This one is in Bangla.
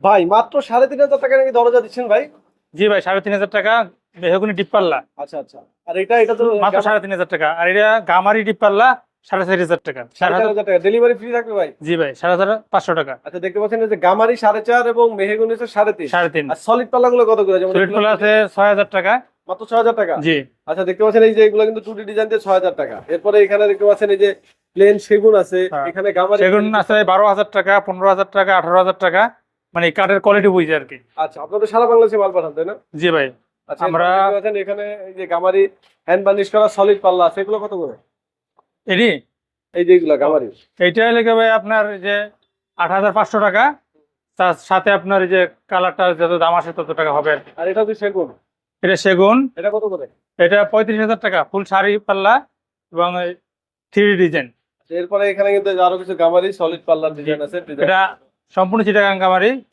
ভাই মাত্র 3,500 টাকা নাকি দরজা দিচ্ছেন ভাই? জি ভাই, 3,500 টাকা মেহগনি ডিপ পাল্লা আচ্ছা আচ্ছা। আর এটা তো মাত্র 3,500 টাকা। আর এটা গামারি ডিপ পাল্লা 4,500 টাকা। 4,500 টাকা ডেলিভারি ফ্রি থাকবে ভাই? জি ভাই, 4,500 টাকা। আচ্ছা, দেখতে পাচ্ছেন এই যে গামারি 4.5 এবং মেহগনি হচ্ছে 3.5। 3.5। আর সলিড পাল্লাগুলো কত করে? যেমন সলিড পাল্লা আছে 6,000 টাকা। মাত্র 6,000 টাকা? জি। আচ্ছা, দেখতে পাচ্ছেন এই যে এগুলো কিন্তু 2D ডিজাইন দিয়ে 6,000 টাকা। এরপরে এখানে দেখতে পাচ্ছেন এই যে প্লেন সেগুন আছে, হ্যাঁ। এখানে গামারি সেগুন আছে 12,000 টাকা, 15,000 টাকা, 18,000 টাকা, মানে কাঠের কোয়ালিটি বুঝে আর কি। আচ্ছা, আপনাদের সারা বাংলাদেশে মাল পাঠান তাই না? জি ভাই। আচ্ছা, আমরা দেখতে পাচ্ছেন এখানে এই যে গামারি হ্যান্ড বার্নিশ করা সলিড পাল্লা আছে, এগুলো কত করে? এডি এই যে এগুলো গামারি, এইটা লেগে ভাই আপনার এই যে 8,500 টাকা, তার সাথে আপনার এই যে কালারটা যত দাম আসে তত টাকা হবে আর কি। আর এটা হচ্ছে সেগুন, এটা সেগুন, এটা কত করে? এটা 35,000 টাকা ফুল শাড়ি পাল্লা এবং 3D ডিজাইন। আচ্ছা, এরপরে এখানে কিন্তু আরো কিছু গামারি সলিড পাল্লার ডিজাইন আছে। এটা সম্পূর্ণ চিটাগাং গামারি।